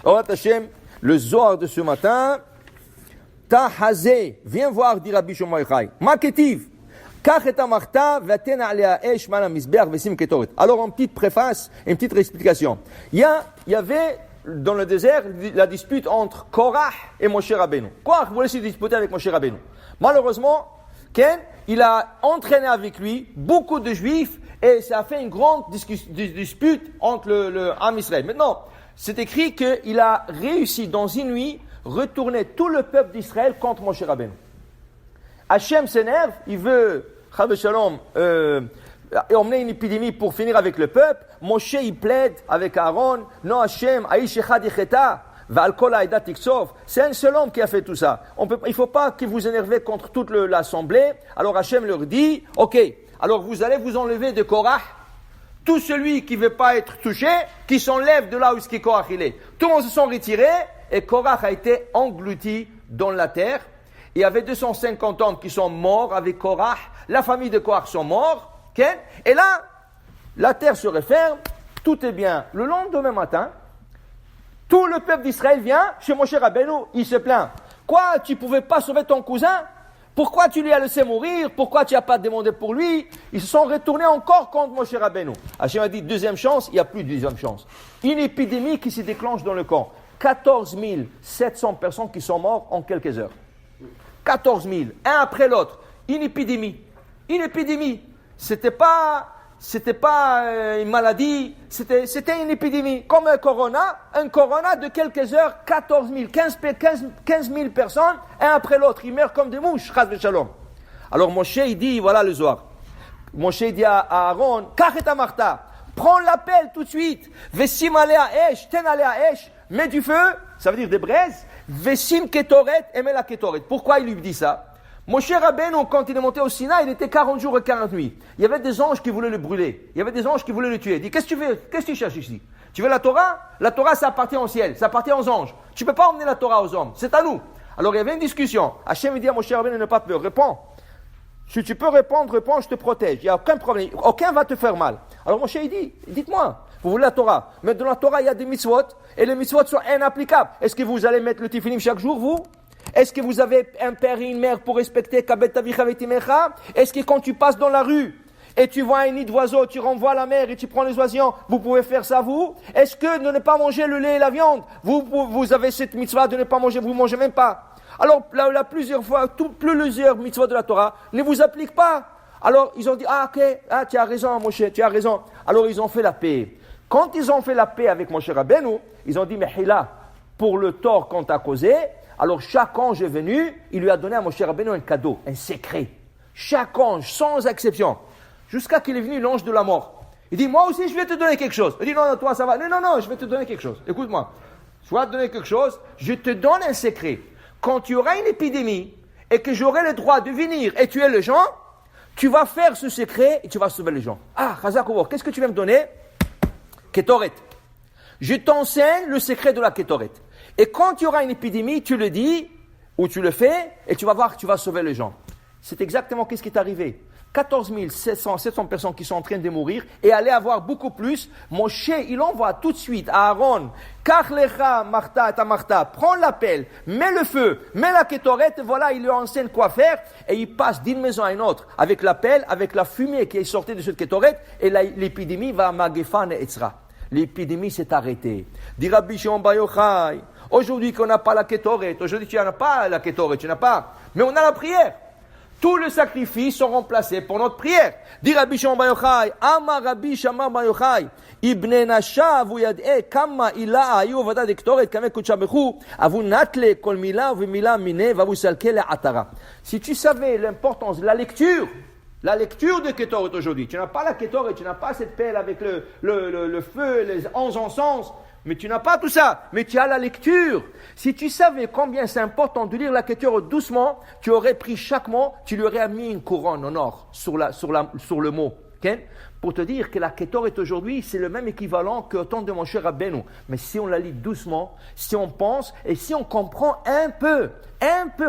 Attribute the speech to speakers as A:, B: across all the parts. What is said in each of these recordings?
A: Orat Hashem, le Zohar de ce matin, Tahazé, viens voir, dit Rabbi Shimon Yochai. Maketiv, Kach et amarta, vaten alea esh mana misbeach vesim ketoret. Alors, en petite préface, une petite explication. Il y avait dans le désert la dispute entre Korah et Moshe Rabbeinu. Korah voulait se disputer avec Moshe Rabbeinu. Malheureusement, Ken, il a entraîné avec lui beaucoup de juifs et ça a fait une grande dispute entre le Am Israël. Maintenant, c'est écrit qu'il a réussi dans une nuit retourner tout le peuple d'Israël contre Moshe Rabbeinu. Hachem s'énerve, il veut, Chav Shalom, emmener une épidémie pour finir avec le peuple. Moshe, il plaide avec Aaron, non Hachem, Aish Echad Yecheta, V'al Kol Ha'eda Tiksov. C'est un seul homme qui a fait tout ça. Il ne faut pas que vous énervez contre toute l'assemblée. Alors Hachem leur dit, ok, alors vous allez vous enlever de Korah. Tout celui qui ne veut pas être touché, qui s'enlève de là où Korah il est. Tout le monde se sont retirés et Korah a été englouti dans la terre. Il y avait 250 hommes qui sont morts avec Korah. La famille de Korah sont morts. Okay? Et là, la terre se referme. Tout est bien. Le lendemain matin, tout le peuple d'Israël vient chez Moshe Rabbeinu. Il se plaint. Quoi, tu ne pouvais pas sauver ton cousin? Pourquoi tu lui as laissé mourir? Pourquoi tu n'as pas demandé pour lui? Ils se sont retournés encore contre Moshe Rabbeinu. Hachem a dit, deuxième chance, il n'y a plus de deuxième chance. Une épidémie qui se déclenche dans le camp. 14 700 personnes qui sont mortes en quelques heures. 14 000, un après l'autre. Une épidémie. Une épidémie. C'était pas une maladie, c'était une épidémie. Comme un corona de quelques heures, 14 000, 15 000 personnes, un après l'autre. Ils meurent comme des mouches, Chas Shalom. Alors Moshe, il dit, voilà le Zohar. Moshe dit à Aaron, Kach et amarta, prends l'appel tout de suite. Vesim alea esh, ten alea esh, mets du feu, ça veut dire des braises. Vesim ketoret, emel la ketoret. Pourquoi il lui dit ça? Moshe Rabbeinu, quand il est monté au Sinaï, il était 40 jours et 40 nuits. Il y avait des anges qui voulaient le brûler. Il y avait des anges qui voulaient le tuer. Il dit, qu'est-ce que tu veux? Qu'est-ce que tu cherches ici? Tu veux la Torah? La Torah, ça appartient au ciel. Ça appartient aux anges. Tu ne peux pas emmener la Torah aux hommes. C'est à nous. Alors, il y avait une discussion. Hachem dit à Moshe Rabbeinu, ne pas peur. Réponds. Si tu peux répondre, réponds, je te protège. Il n'y a aucun problème. Aucun va te faire mal. Alors, Moshe, il dit, dites-moi, vous voulez la Torah? Mais dans la Torah, il y a des mitzvot. Et les mitzvot sont inapplicables. Est-ce que vous allez mettre le tefilim chaque jour, vous? Est-ce que vous avez un père et une mère pour respecter Kabet Avicha Vetimecha? Est-ce que quand tu passes dans la rue et tu vois un nid d'oiseaux, tu renvoies la mer et tu prends les oisillons, vous pouvez faire ça vous? Est-ce que de ne pas manger le lait et la viande, vous avez cette mitzvah de ne pas manger, vous ne mangez même pas? Alors là plusieurs fois, plusieurs mitzvahs de la Torah ne vous appliquent pas. Alors ils ont dit, tu as raison Moshe, tu as raison. Alors ils ont fait la paix. Quand ils ont fait la paix avec Moshe Rabbeinu, ils ont dit, mais Hila, pour le tort qu'on t'a causé, alors chaque ange est venu, il lui a donné à Moshe Rabbeinu un cadeau, un secret. Chaque ange, sans exception. Jusqu'à qu'il est venu l'ange de la mort. Il dit, moi aussi je vais te donner quelque chose. Il dit, non, toi ça va. Non, je vais te donner quelque chose. Écoute-moi, je vais te donner quelque chose, je te donne un secret. Quand tu auras une épidémie et que j'aurai le droit de venir et tuer les gens, tu vas faire ce secret et tu vas sauver les gens. Ah, Chazakouor, qu'est-ce que tu vas me donner? Ketoret. Je t'enseigne le secret de la Ketoret. Et quand il y aura une épidémie, tu le dis, ou tu le fais, et tu vas voir que tu vas sauver les gens. C'est exactement ce qui est arrivé. 14 700 personnes qui sont en train de mourir, et aller avoir beaucoup plus. Moshe, il envoie tout de suite à Aaron, Kach lecha marta et amarta, prends l'appel, mets le feu, mets la kétorette, voilà, il lui enseigne quoi faire, et il passe d'une maison à une autre, avec l'appel, avec la fumée qui est sortie de cette kétorette, et l'épidémie va à Magefan et Etzra. L'épidémie s'est arrêtée. Dit Rabbi Shimon Bar Yochai, aujourd'hui qu'on n'a pas la kétorette, aujourd'hui tu n'as pas la kétorette, tu n'as pas, mais on a la prière. Tous les sacrifices sont remplacés pour notre prière. Dit Rabbi Shimon Bar Yochai, Amar Rabbi Shimon Bar Yochai, Ibn Nasha vu yad'e kama ila ayu vada de kétorette kame kuchabechu, avu natle kol mila ve mila mine vavu salke le atara. Si tu savais l'importance de la lecture de Kétoret aujourd'hui, tu n'as pas la Kétoret, tu n'as pas cette pelle avec le feu, les 11 encens, mais tu n'as pas tout ça, mais tu as la lecture. Si tu savais combien c'est important de lire la Kétoret doucement, tu aurais pris chaque mot, tu lui aurais mis une couronne en or sur le mot. Okay? Pour te dire que la Kétoret aujourd'hui, c'est le même équivalent que au temps de Moshe Rabbeinu. Mais si on la lit doucement, si on pense et si on comprend un peu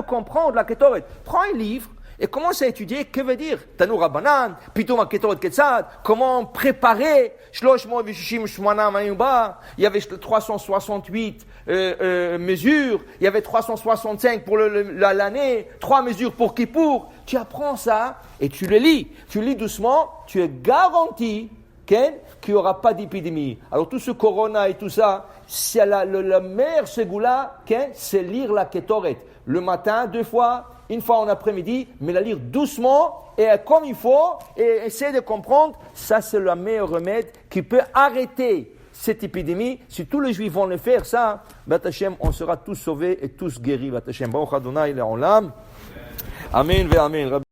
A: comprendre la Kétoret, prends un livre, et commence à étudier, que veut dire Tanour Rabbanan, Pitoum HaKetoret Ketzad, comment préparer Shlosh Mo Vishishim Shmona Mayuba. Il y avait 368 mesures, il y avait 365 pour l'année, 3 mesures pour Kippour. Tu apprends ça et tu le lis. Tu lis doucement, tu es garanti qu'il n'y aura pas d'épidémie. Alors tout ce corona et tout ça, c'est la meilleure ségoula, c'est lire la Ketoret. Le matin, 2 fois, 1 fois en après-midi, mais la lire doucement et comme il faut, et essayer de comprendre, ça c'est le meilleur remède qui peut arrêter cette épidémie. Si tous les Juifs vont le faire, ça, Bat Hashem, on sera tous sauvés et tous guéris. Bat Hashem, Baruch Adonai, Le'olam. Amen ve Amen.